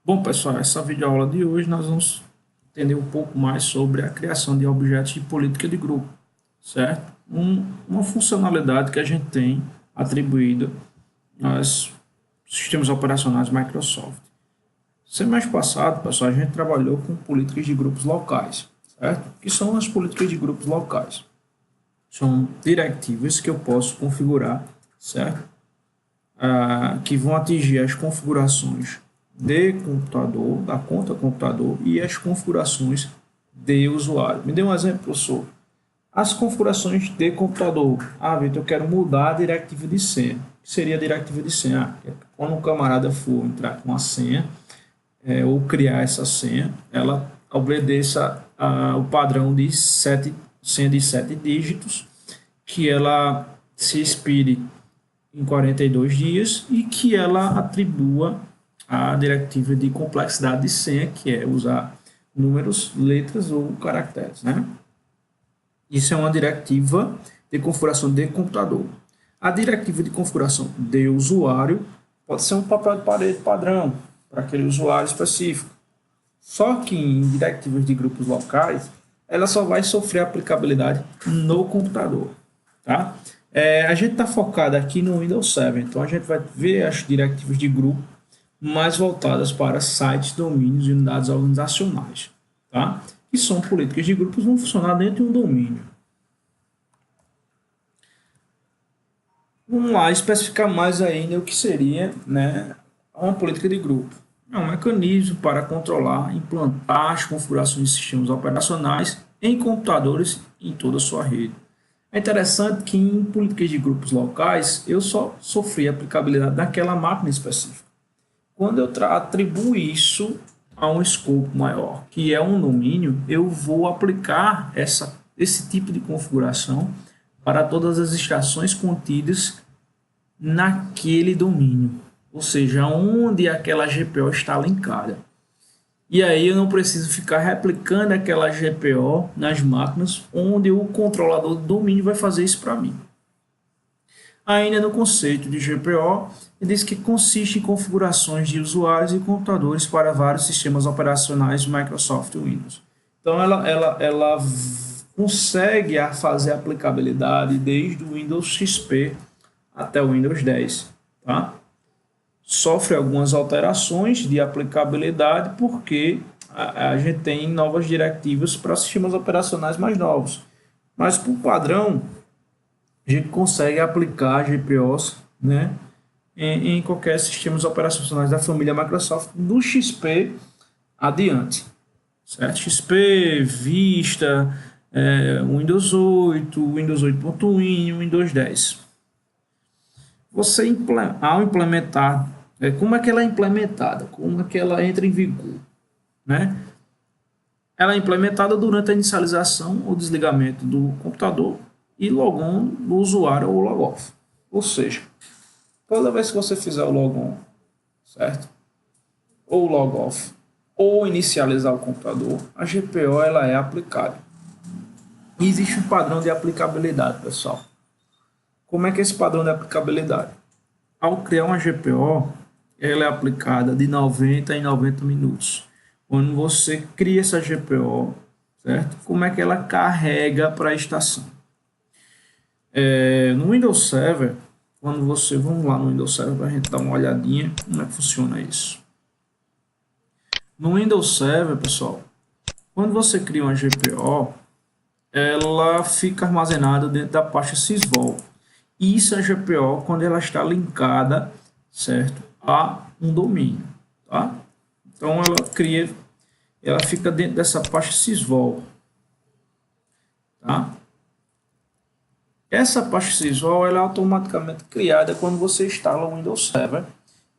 Bom, pessoal, essa videoaula de hoje nós vamos entender um pouco mais sobre a criação de objetos de política de grupo, certo? Uma funcionalidade que a gente tem atribuída aos sistemas operacionais Microsoft. Semestre passado, pessoal, a gente trabalhou com políticas de grupos locais, certo? O que são as políticas de grupos locais? São diretivas que eu posso configurar, certo? Que vão atingir as configurações de computador, da conta computador e as configurações de usuário. Me dê um exemplo, professor. As configurações de computador. Vitor, eu quero mudar a diretiva de senha. O que seria a diretiva de senha? Quando um camarada for entrar com a senha ou criar essa senha, ela obedeça o padrão de senha de 7 dígitos, que ela se expire em 42 dias e que ela atribua a diretiva de complexidade de senha, que é usar números, letras ou caracteres, né? Isso é uma diretiva de configuração de computador. A diretiva de configuração de usuário pode ser um papel de parede padrão para aquele usuário específico. Só que em diretivas de grupos locais, ela só vai sofrer aplicabilidade no computador, tá? A gente está focado aqui no Windows 7, então a gente vai ver as diretivas de grupo mais voltadas para sites, domínios e unidades organizacionais, tá? Que são políticas de grupos que vão funcionar dentro de um domínio. Vamos lá especificar mais ainda o que seria, né, uma política de grupo. É um mecanismo para controlar, implantar as configurações de sistemas operacionais em computadores em toda a sua rede. É interessante que em políticas de grupos locais eu só sofri aplicabilidade naquela máquina específica. Quando eu atribuo isso a um escopo maior, que é um domínio, eu vou aplicar esse tipo de configuração para todas as estações contidas naquele domínio, ou seja, onde aquela GPO está linkada. E aí eu não preciso ficar replicando aquela GPO nas máquinas onde o controlador do domínio vai fazer isso para mim. Ainda no conceito de GPO, ele diz que consiste em configurações de usuários e computadores para vários sistemas operacionais Microsoft Windows. Então, ela consegue fazer aplicabilidade desde o Windows XP até o Windows 10. Tá? Sofre algumas alterações de aplicabilidade porque a gente tem novas diretivas para sistemas operacionais mais novos. Mas, por padrão, a gente consegue aplicar GPOs, né, em qualquer sistemas operacionais da família Microsoft, do XP adiante. Certo? XP, Vista, Windows 8, Windows 8.1, Windows 10. Você, ao implementar, como é que ela é implementada? Como é que ela entra em vigor? Né? Ela é implementada durante a inicialização ou desligamento do computador e logon do usuário ou logoff. Ou seja, toda vez que você fizer o logon, certo? Ou logoff, ou inicializar o computador, a GPO ela é aplicada. E existe um padrão de aplicabilidade, pessoal. Como é que é esse padrão de aplicabilidade? Ao criar uma GPO, ela é aplicada de 90 em 90 minutos. Quando você cria essa GPO, certo? Como é que ela carrega para a estação? No Windows Server, vamos lá no Windows Server para a gente dar uma olhadinha como é que funciona isso. No Windows Server, pessoal, quando você cria uma GPO, ela fica armazenada dentro da pasta sysvol. Isso é a GPO quando ela está linkada, certo, a um domínio, tá? Então ela fica dentro dessa pasta sysvol, tá? Essa pasta sysvol ela é automaticamente criada quando você instala o Windows Server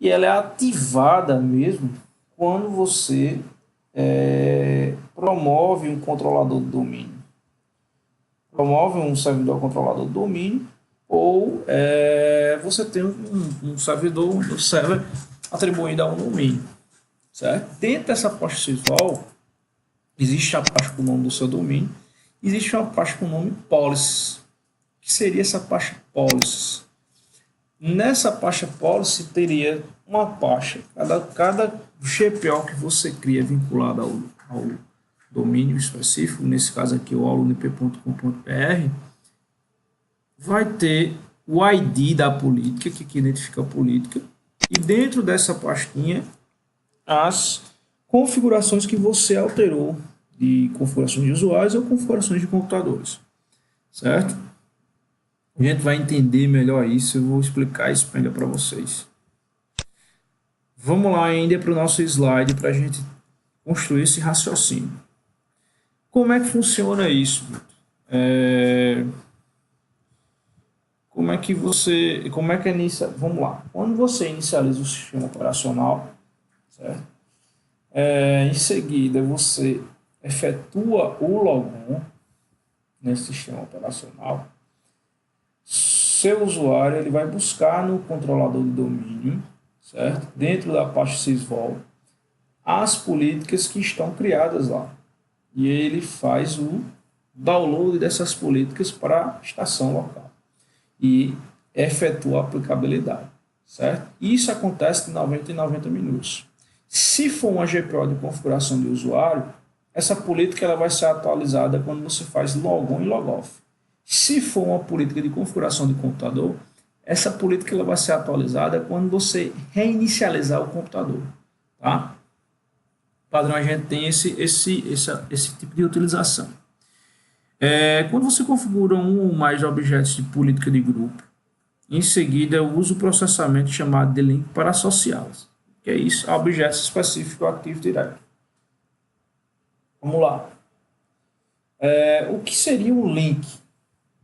e ela é ativada mesmo quando você promove um controlador do domínio. Promove um servidor controlador do domínio ou você tem um servidor, um server atribuído a um domínio. Certo? Dentro dessa pasta sysvol existe a pasta com o nome do seu domínio, existe uma pasta com o nome policies. Que seria essa pasta policies? Nessa pasta policy teria uma pasta, cada GPO que você cria vinculado ao domínio específico, nesse caso aqui o aulunip.com.br, vai ter o ID da política, que identifica a política, e dentro dessa pastinha as configurações que você alterou, de configurações de usuários ou configurações de computadores, certo? A gente vai entender melhor isso, eu vou explicar isso melhor para vocês. Vamos lá ainda para o nosso slide para a gente construir esse raciocínio. Como é que funciona isso? Como é que inicia? Vamos lá. Quando você inicializa o sistema operacional, certo? Em seguida você efetua o logon nesse sistema operacional. Seu usuário ele vai buscar no controlador de domínio, certo? Dentro da pasta sysvol, as políticas que estão criadas lá. E ele faz o download dessas políticas para a estação local e efetua a aplicabilidade, certo? Isso acontece de 90 em 90 minutos. Se for uma GPO de configuração de usuário, essa política ela vai ser atualizada quando você faz logon e logoff. Se for uma política de configuração de computador, essa política ela vai ser atualizada quando você reinicializar o computador. Tá? Padrão, a gente tem esse tipo de utilização. Quando você configura um ou mais objetos de política de grupo, em seguida usa o processamento chamado de link para associá-los. Que é isso? A objetos específicos do Active Directory. Vamos lá. O que seria um link?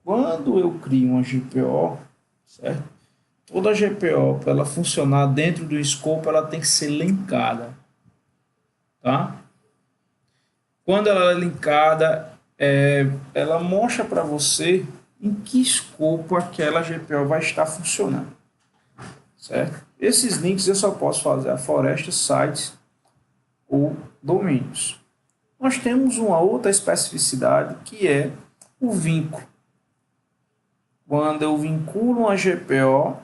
Quando eu crio uma GPO, certo? Toda GPO, para ela funcionar dentro do escopo, ela tem que ser linkada. Tá? Quando ela é linkada, ela mostra para você em que escopo aquela GPO vai estar funcionando. Certo? Esses links eu só posso fazer a floresta, sites ou domínios. Nós temos uma outra especificidade que é o vínculo. Quando eu vinculo uma GPO,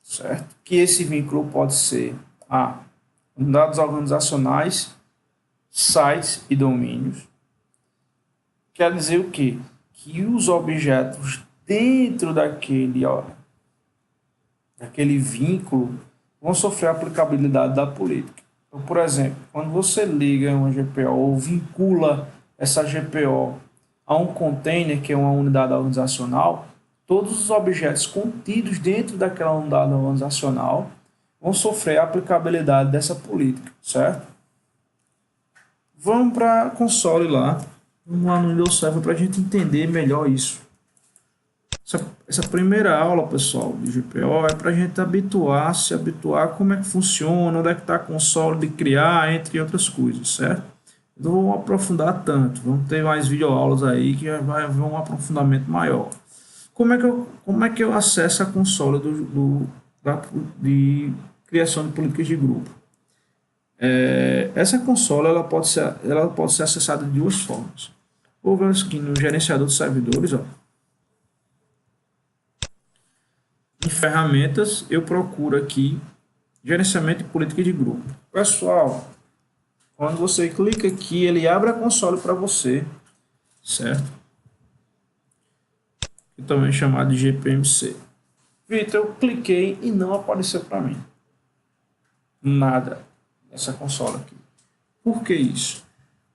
certo? Que esse vínculo pode ser dados organizacionais, sites e domínios. Quer dizer o quê? Que os objetos dentro daquele vínculo vão sofrer a aplicabilidade da política. Então, por exemplo, quando você liga uma GPO ou vincula essa GPO a um container, que é uma unidade organizacional, todos os objetos contidos dentro daquela unidade organizacional vão sofrer a aplicabilidade dessa política, certo? Vamos para console lá. Vamos lá no Windows Server para a gente entender melhor isso. Essa primeira aula, pessoal, de GPO é para a gente se habituar a como é que funciona, onde é que está a console de criar, entre outras coisas, certo? Não vamos aprofundar tanto, vamos ter mais videoaulas aí que vai haver um aprofundamento maior. Como é que eu acesso a console de criação de políticas de grupo? Essa console ela pode ser acessada de duas formas. Ou aqui no gerenciador de servidores, em ferramentas, eu procuro aqui gerenciamento de política de grupo. Pessoal, quando você clica aqui, ele abre a console para você, certo? Que também é chamado de GPMC. Vitor, eu cliquei e não apareceu para mim nada nessa console aqui. Por que isso?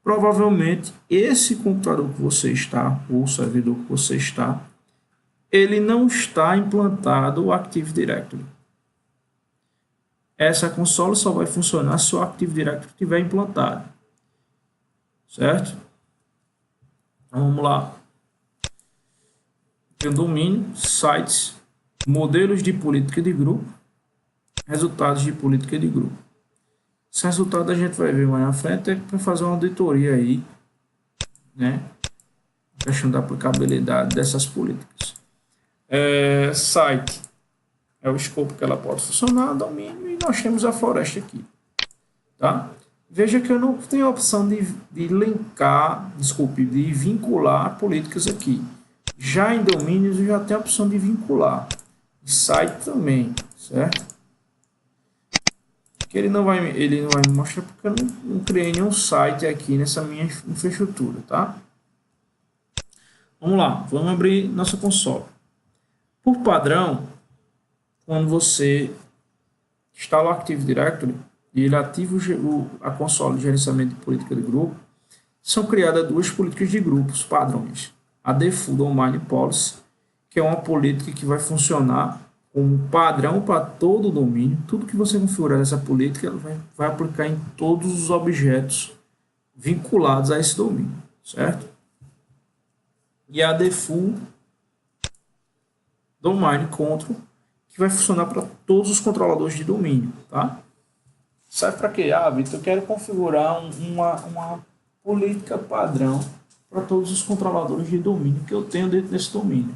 Provavelmente esse computador que você está, ou servidor que você está, ele não está implantado o Active Directory. Essa console só vai funcionar se o Active Directory estiver implantado. Certo? Então, vamos lá. Tem o domínio, sites, modelos de política de grupo, resultados de política de grupo. Esse resultado a gente vai ver mais na frente, para fazer uma auditoria aí, né? A questão da aplicabilidade dessas políticas. Site é o escopo que ela pode funcionar, domínio, e nós temos a floresta aqui, tá? Veja que eu não tenho a opção de vincular políticas aqui. Já em domínios eu já tenho a opção de vincular. site também, certo? Que ele não vai me mostrar porque eu não criei nenhum site aqui nessa minha infraestrutura, tá? Vamos lá, vamos abrir nossa console. Por padrão, quando você instala o Active Directory e ele ativa a console de gerenciamento de política de grupo, são criadas duas políticas de grupos padrões. A Default Domain Policy, que é uma política que vai funcionar como padrão para todo o domínio. Tudo que você configurar nessa política ela vai aplicar em todos os objetos vinculados a esse domínio, certo? E a Default Domain Control, que vai funcionar para todos os controladores de domínio, tá? Serve para quê? Ah, Vitor, eu quero configurar uma política padrão para todos os controladores de domínio que eu tenho dentro desse domínio.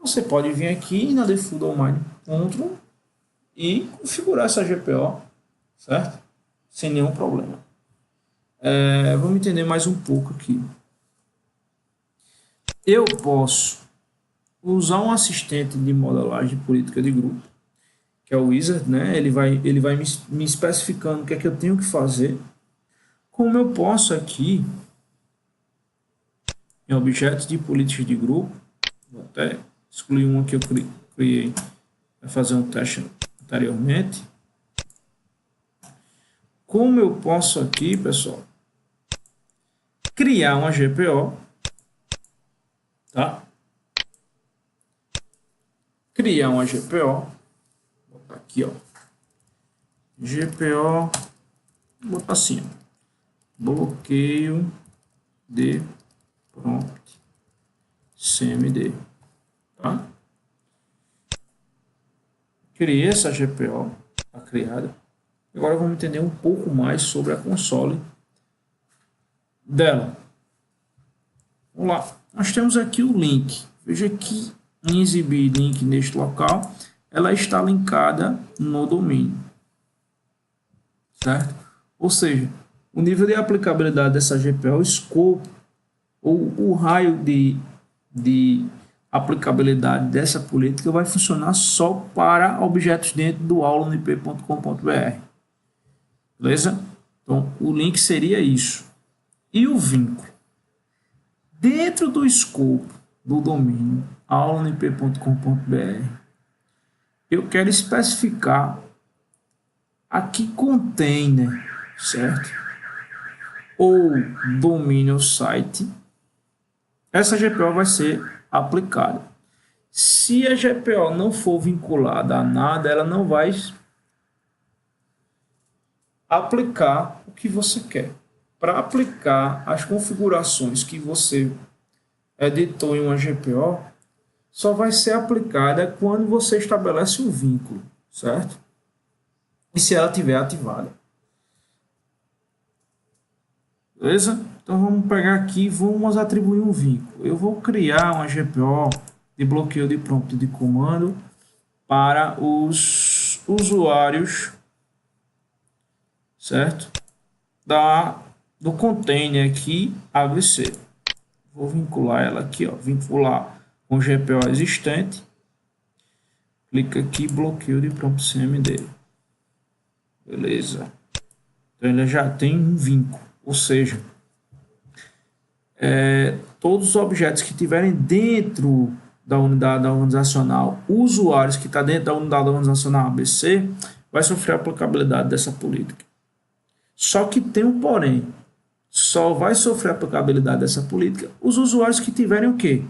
Você pode vir aqui na Default Domain Control e configurar essa GPO, certo? Sem nenhum problema. Vamos entender mais um pouco aqui. Eu posso usar um assistente de modelagem de política de grupo, que é o Wizard, né? Ele vai me especificando o que é que eu tenho que fazer. Como eu posso aqui, em objetos de políticas de grupo, vou até excluir um que eu criei para fazer um teste anteriormente. Como eu posso aqui, pessoal, criar uma GPO, tá? Criar uma GPO, vou botar aqui, ó, GPO, vou botar assim, ó, bloqueio de prompt CMD, tá? Criei essa GPO, está criada. Agora vamos entender um pouco mais sobre a console dela. Vamos lá, nós temos aqui o link. Veja que em exibir link neste local, ela está linkada no domínio, certo? Ou seja, o nível de aplicabilidade dessa GPO, o escopo ou o raio de aplicabilidade dessa política vai funcionar só para objetos dentro do aulonip.com.br. Beleza? Então, o link seria isso. E o vínculo? Dentro do escopo do domínio aulonip.com.br, eu quero especificar aqui container, certo? Ou domínio site. Essa GPO vai ser aplicada. Se a GPO não for vinculada a nada, ela não vai aplicar o que você quer. Para aplicar as configurações que você editou em uma GPO, só vai ser aplicada quando você estabelece um vínculo, certo? E se ela estiver ativada. Beleza? Então vamos pegar aqui e vamos atribuir um vínculo. Eu vou criar uma GPO de bloqueio de prompt de comando para os usuários, certo? Do container aqui ABC. Vou vincular ela aqui, ó, vincular com GPO existente. Clica aqui, bloqueio de prompt CMD. Beleza. Então ele já tem um vínculo, ou seja, todos os objetos que estiverem dentro da unidade organizacional, usuários que estão dentro da unidade organizacional ABC, vai sofrer a aplicabilidade dessa política. Só que tem um porém. Só vai sofrer a aplicabilidade dessa política os usuários que tiverem o quê?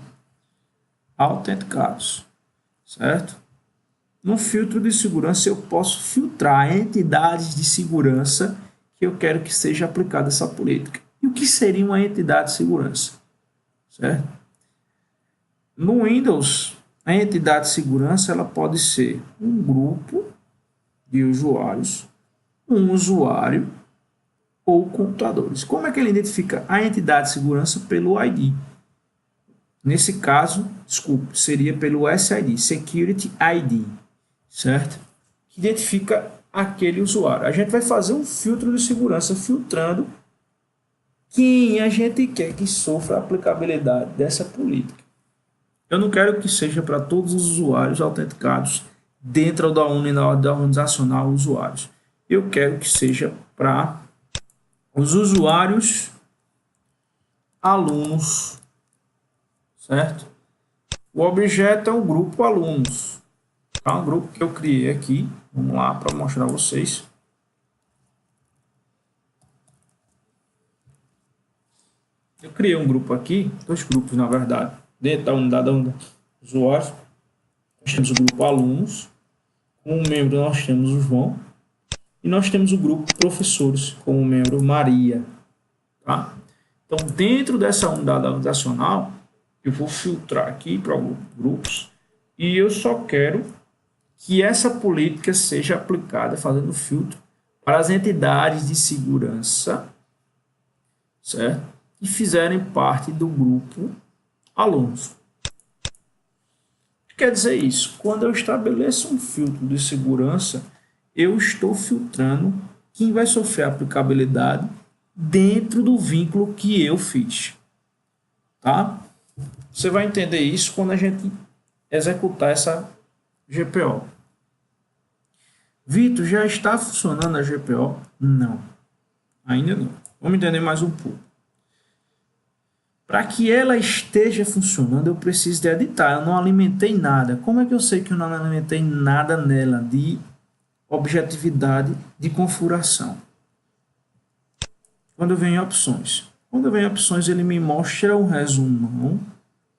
Autenticados, certo? No filtro de segurança eu posso filtrar entidades de segurança que eu quero que seja aplicada essa política. E o que seria uma entidade de segurança? Certo? No Windows, a entidade de segurança ela pode ser um grupo de usuários, um usuário ou computadores. Como é que ele identifica a entidade de segurança? Pelo ID. Nesse caso, desculpe, seria pelo SID, Security ID, certo? Que identifica aquele usuário. A gente vai fazer um filtro de segurança filtrando quem a gente quer que sofra a aplicabilidade dessa política. Eu não quero que seja para todos os usuários autenticados dentro da unidade organizacional usuários. Eu quero que seja para os usuários alunos, certo? O objeto é um grupo alunos. É um grupo que eu criei aqui. Vamos lá para mostrar a vocês. Eu criei um grupo aqui, dois grupos na verdade, dentro da unidade dos usuários. Nós temos o grupo alunos, como membro nós temos o João, e nós temos o grupo professores, como membro Maria. Tá? Então, dentro dessa unidade organizacional, eu vou filtrar aqui para grupos, e eu só quero que essa política seja aplicada fazendo filtro para as entidades de segurança, certo? Que fizerem parte do grupo alunos. O que quer dizer isso? Quando eu estabeleço um filtro de segurança, eu estou filtrando quem vai sofrer aplicabilidade dentro do vínculo que eu fiz. Tá? Você vai entender isso quando a gente executar essa GPO. Vitor, já está funcionando a GPO? Não, ainda não. Vamos entender mais um pouco. Para que ela esteja funcionando, eu preciso de editar. Eu não alimentei nada. Como é que eu sei que eu não alimentei nada nela de objetividade de configuração? Quando eu venho em opções. Quando eu venho em opções, ele me mostra um resumão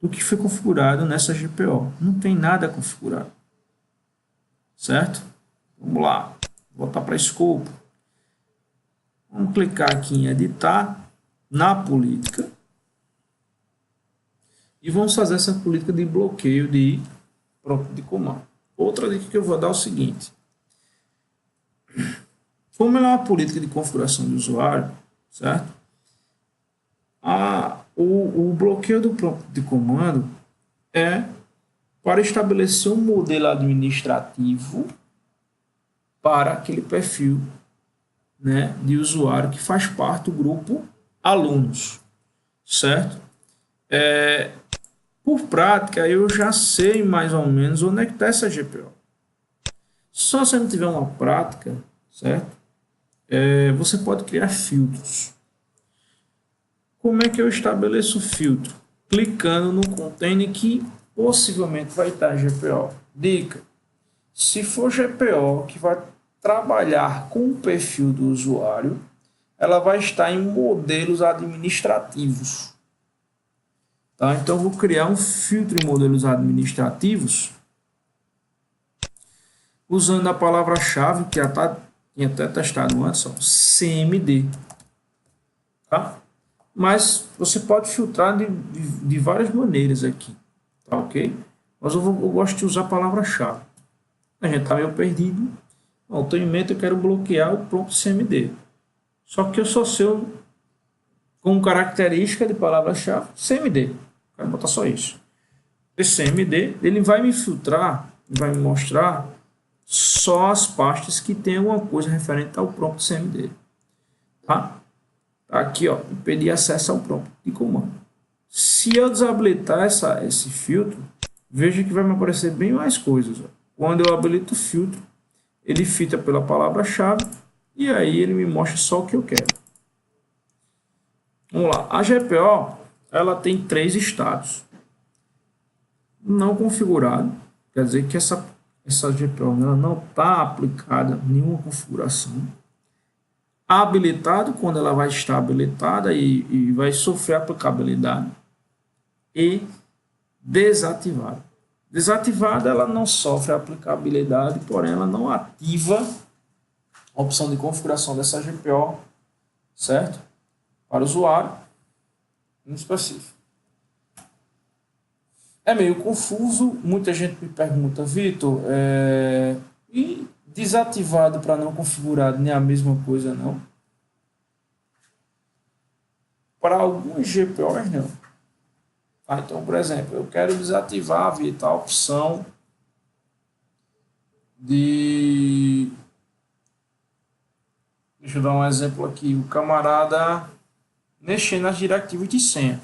do que foi configurado nessa GPO. Não tem nada configurado. Certo? Vamos lá. Voltar para escopo. Vamos clicar aqui em editar, na política. E vamos fazer essa política de bloqueio de comando. Outra dica que eu vou dar é o seguinte. Como ela é uma política de configuração de usuário, certo? O bloqueio do prompt de comando é para estabelecer um modelo administrativo para aquele perfil, né, de usuário que faz parte do grupo alunos, certo? Por prática, eu já sei mais ou menos onde é que está essa GPO. Só se não tiver uma prática, certo? Você pode criar filtros. Como é que eu estabeleço o filtro? Clicando no container que possivelmente vai estar GPO. Dica: se for GPO que vai trabalhar com o perfil do usuário, ela vai estar em modelos administrativos. Tá? Então, eu vou criar um filtro em modelos administrativos usando a palavra-chave que já tinha até testado antes, CMD. Tá? Mas você pode filtrar de várias maneiras aqui. Tá, ok? Mas eu gosto de usar a palavra-chave. A gente está meio perdido. Bom, estou em mente, eu quero bloquear o prompt CMD. Só que eu só sei como característica de palavra-chave CMD. Quero botar só isso. Esse CMD, ele vai me filtrar, vai me mostrar só as pastas que tem alguma coisa referente ao prompt CMD. Tá? Aqui, ó, impedir acesso ao prompt de comando. Se eu desabilitar esse filtro, veja que vai me aparecer bem mais coisas. Ó. Quando eu habilito o filtro, ele filtra pela palavra-chave e aí ele me mostra só o que eu quero. Vamos lá. A GPO, ela tem 3 estados. Não configurado, quer dizer que essa GPO ela não está aplicada em nenhuma configuração. Habilitado, quando ela vai estar habilitada e vai sofrer aplicabilidade. E desativada. Desativada, ela não sofre aplicabilidade, porém ela não ativa a opção de configuração dessa GPO, certo? Para o usuário em específico. É meio confuso, muita gente me pergunta, Vitor, e desativado para não configurado nem a mesma coisa, não? Para alguns GPOs, não. Então, por exemplo, eu quero desativar a opção de... Deixa eu dar um exemplo aqui. O camarada mexer nas diretivas de senha.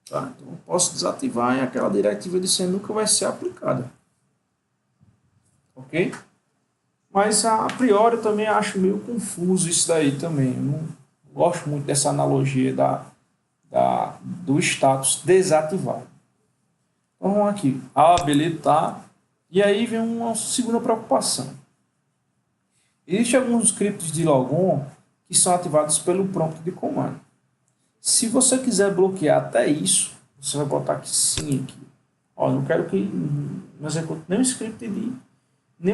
Tá? Então, eu posso desativar e aquela diretiva de senha nunca vai ser aplicada. Ok? Mas a priori eu também acho meio confuso isso daí também. Eu não gosto muito dessa analogia do status desativado. Então vamos aqui, habilitar, e aí vem uma segunda preocupação. Existem alguns scripts de logon que são ativados pelo prompt de comando. Se você quiser bloquear até isso, você vai botar aqui sim aqui. Ó, não quero que não execute nenhum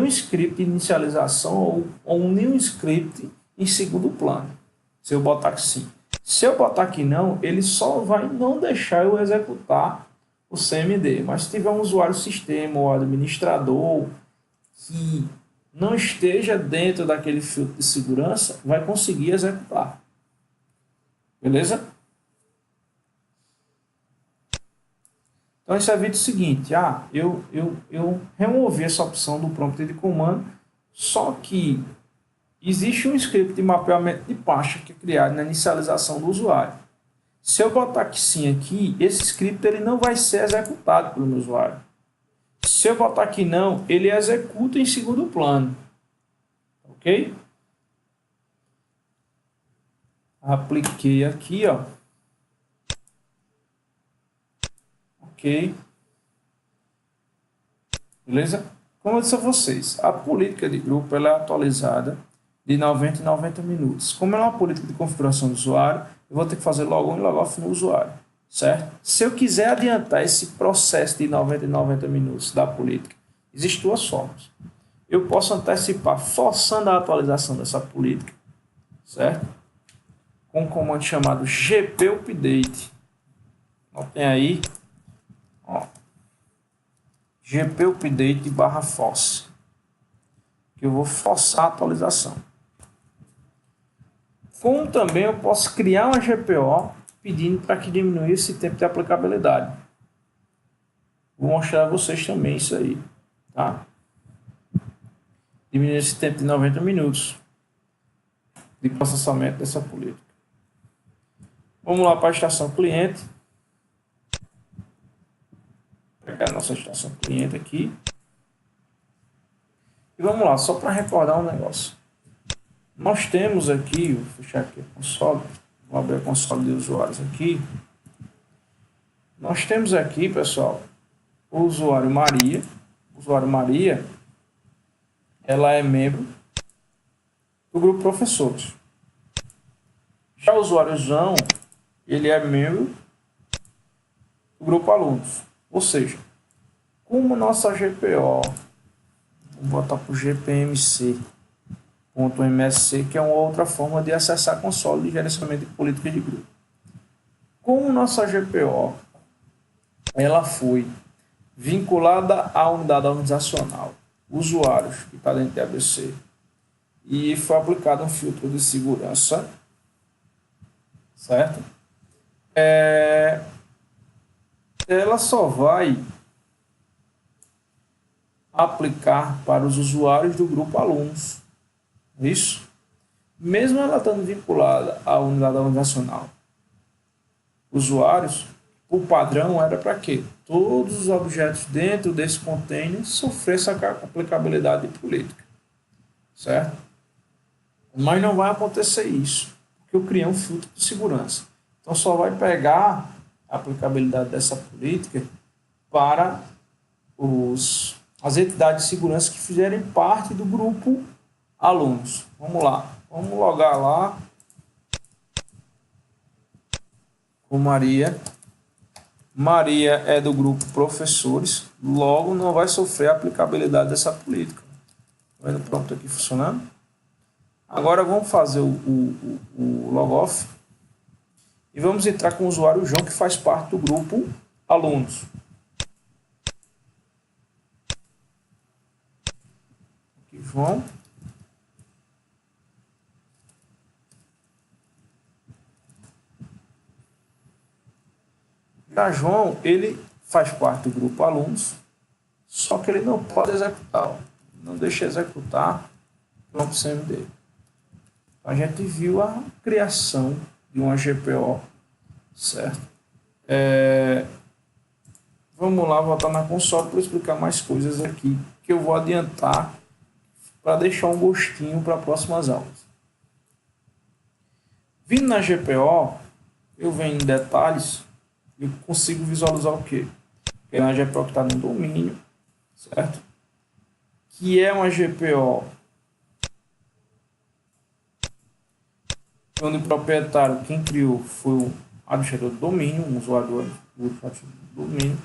script de inicialização ou nenhum script em segundo plano. Se eu botar aqui sim. Se eu botar aqui não, ele só vai não deixar eu executar o CMD. Mas se tiver um usuário sistema ou administrador que não esteja dentro daquele filtro de segurança, vai conseguir executar. Beleza? Então, isso evita o seguinte, eu removi essa opção do prompt de comando, só que existe um script de mapeamento de pasta que é criado na inicialização do usuário. Se eu botar aqui sim aqui, esse script ele não vai ser executado pelo meu usuário. Se eu botar aqui não, ele executa em segundo plano. Ok? Apliquei aqui, ó. Ok. Beleza? Como eu disse a vocês, a política de grupo ela é atualizada de 90 em 90 minutos. Como ela é uma política de configuração do usuário, eu vou ter que fazer login e logoff no usuário. Certo? Se eu quiser adiantar esse processo de 90 em 90 minutos da política, existem duas formas. Eu posso antecipar forçando a atualização dessa política, certo? Com um comando chamado gp update. Notem aí, ó, gp update /force, que eu vou forçar a atualização. Como também eu posso criar uma GPO pedindo para que diminua esse tempo de aplicabilidade. Vou mostrar a vocês também isso aí, tá? Diminuir esse tempo de 90 minutos de processamento dessa política. Vamos lá para a estação cliente. Vou pegar a nossa estação cliente aqui. E vamos lá, só para recordar um negócio. Nós temos aqui, vou fechar aqui o console, vou abrir o console de usuários aqui. Nós temos aqui, pessoal, o usuário Maria. O usuário Maria, ela é membro do grupo professores. Já o usuário João, ele é membro do grupo alunos. Ou seja, como nossa GPO, vou botar para o gpmc.msc, que é uma outra forma de acessar console de gerenciamento de política de grupo. Como nossa GPO ela foi vinculada à unidade organizacional, usuários que está dentro do ABC, e foi aplicado um filtro de segurança, certo? Ela só vai aplicar para os usuários do grupo alunos. Isso? Mesmo ela estando vinculada à unidade organizacional, usuários, o padrão era para quê? Todos os objetos dentro desse container sofressem a aplicabilidade política. Certo? Mas não vai acontecer isso, porque eu criei um filtro de segurança. Então só vai pegar a aplicabilidade dessa política para as entidades de segurança que fizerem parte do grupo alunos. Vamos lá, vamos logar lá com Maria. Maria é do grupo professores, logo não vai sofrer a aplicabilidade dessa política. Tá vendo o prompt aqui funcionando? Agora vamos fazer o logoff e vamos entrar com o usuário João, que faz parte do grupo alunos. Aqui, João. Já João, ele faz parte do grupo alunos, só que ele não pode executar, não deixa executar o prompt CMD. A gente viu a criação de uma GPO, certo? Vamos lá, voltar na console para explicar mais coisas aqui que eu vou adiantar para deixar um gostinho para próximas aulas. Vindo na GPO, eu venho em detalhes e eu consigo visualizar o quê? Que é uma GPO que está no domínio, certo? Que é uma GPO onde o proprietário, quem criou, foi o administrador do domínio, um usuário do domínio,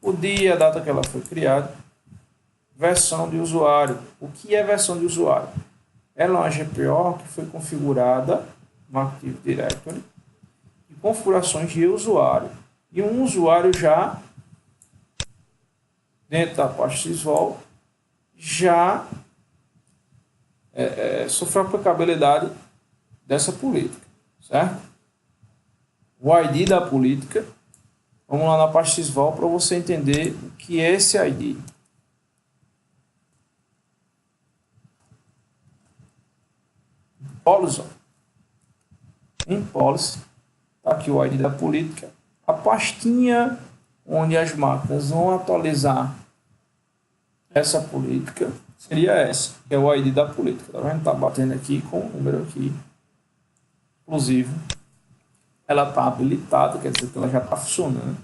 o dia, a data que ela foi criada, versão de usuário. O que é versão de usuário? Ela é uma GPO que foi configurada no Active Directory e configurações de usuário. E um usuário já, dentro da pasta Sysvol, já sofreu a aplicabilidade dessa política, certo? O ID da política, vamos lá na pasta Sysvol para você entender o que é esse ID. Policy. Em Policy, está aqui o ID da política. A pastinha onde as máquinas vão atualizar essa política seria essa, que é o ID da política. Tá vendo? Está batendo aqui com o número aqui exclusivo. Ela está habilitada, quer dizer que ela já está funcionando.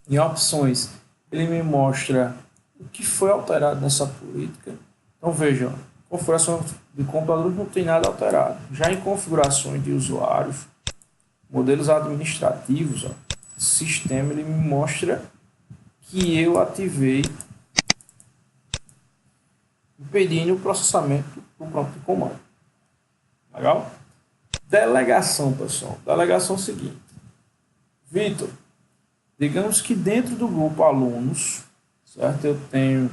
Em opções, ele me mostra o que foi alterado nessa política. Então vejam, configuração de computadores não tem nada alterado. Já em configurações de usuários, modelos administrativos, sistema, ele me mostra que eu ativei impedindo o processamento do prompt de comando. Legal? Delegação, pessoal. Delegação seguinte. Vitor, digamos que dentro do grupo alunos, certo? Eu tenho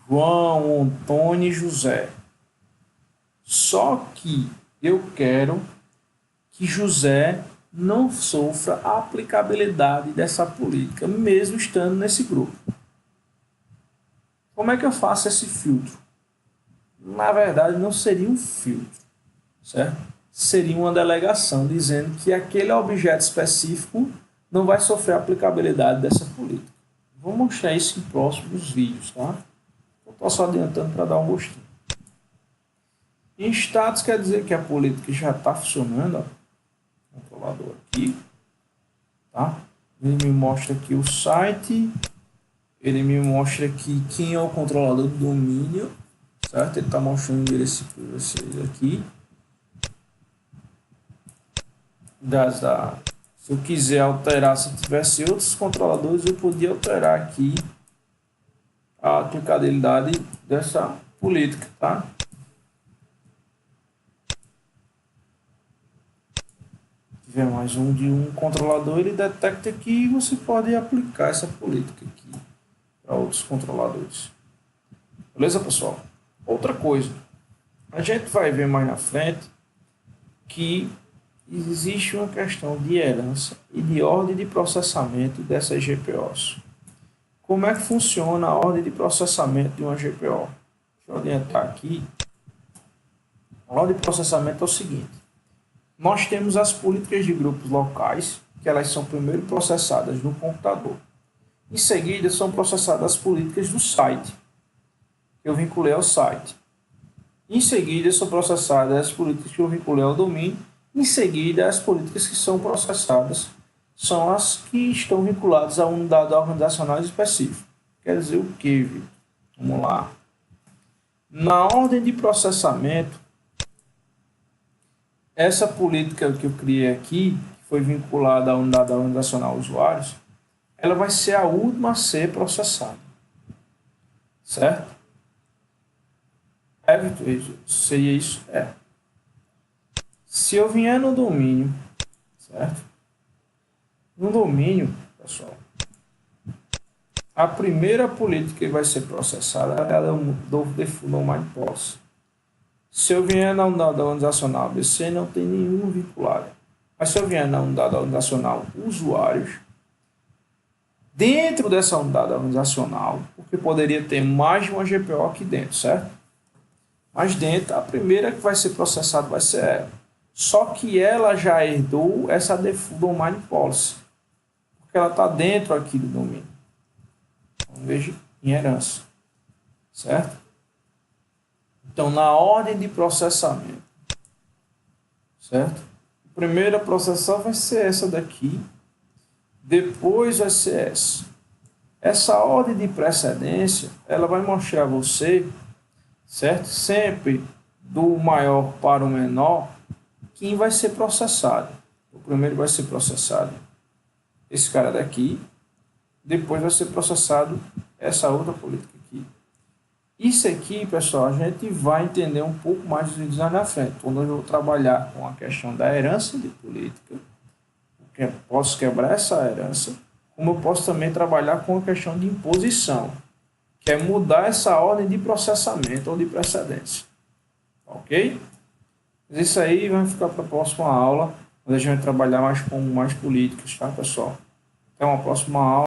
João, Antônio e José. Só que eu quero que José não sofra a aplicabilidade dessa política, mesmo estando nesse grupo. Como é que eu faço esse filtro? Na verdade, não seria um filtro, certo? Seria uma delegação dizendo que aquele objeto específico não vai sofrer a aplicabilidade dessa política. Vou mostrar isso em próximos vídeos, tá? Eu estou só adiantando para dar um gostinho. Em status quer dizer que a política já está funcionando, ó. Controlador aqui, tá? Ele me mostra aqui o site, ele me mostra aqui quem é o controlador do domínio, certo? Ele está mostrando o endereço para vocês aqui. Se eu quiser alterar, se tivesse outros controladores, eu podia alterar aqui a aplicabilidade dessa política, tá? Se tiver mais um de um controlador, ele detecta aqui e você pode aplicar essa política aqui para outros controladores. Beleza, pessoal? Outra coisa, a gente vai ver mais na frente que existe uma questão de herança e de ordem de processamento dessas GPOs. Como é que funciona a ordem de processamento de uma GPO? Deixa eu orientar aqui. A ordem de processamento é o seguinte. Nós temos as políticas de grupos locais, que elas são primeiro processadas no computador. Em seguida, são processadas as políticas do site. Eu vinculei ao site. Em seguida, são processadas as políticas que eu vinculei ao domínio. Em seguida, as políticas que são processadas são as que estão vinculadas a um dado organizacional específico. Quer dizer o quê, Vitor? Vamos lá. Na ordem de processamento, essa política que eu criei aqui, que foi vinculada a um dado organizacional usuários, ela vai ser a última a ser processada. Certo? Vitor, seria isso? Se eu vier no domínio, certo? No domínio, pessoal, a primeira política que vai ser processada é a do Default Domain Policy. Se eu vier na unidade organizacional ABC, não tem nenhum vinculado. Mas se eu vier na unidade organizacional usuários, dentro dessa unidade organizacional, porque poderia ter mais de uma GPO aqui dentro, certo? Mas dentro, a primeira que vai ser processada vai ser ela. Só que ela já herdou essa Default Domain Policy. porque ela está dentro aqui do domínio. Então, veja em herança, certo? Então, na ordem de processamento, certo? A primeira a processar vai ser essa daqui, depois vai ser essa. Essa ordem de precedência, ela vai mostrar a você, certo? Sempre do maior para o menor, quem vai ser processado. O primeiro vai ser processado esse cara daqui, depois vai ser processado essa outra política aqui. Isso aqui, pessoal, a gente vai entender um pouco mais dos vídeos lá na frente, quando eu vou trabalhar com a questão da herança de política, porque eu posso quebrar essa herança, como eu posso também trabalhar com a questão de imposição, que é mudar essa ordem de processamento ou de precedência. Ok? Mas isso aí vai ficar para a próxima aula, onde a gente vai trabalhar mais com mais políticas, tá, pessoal? Até uma próxima aula.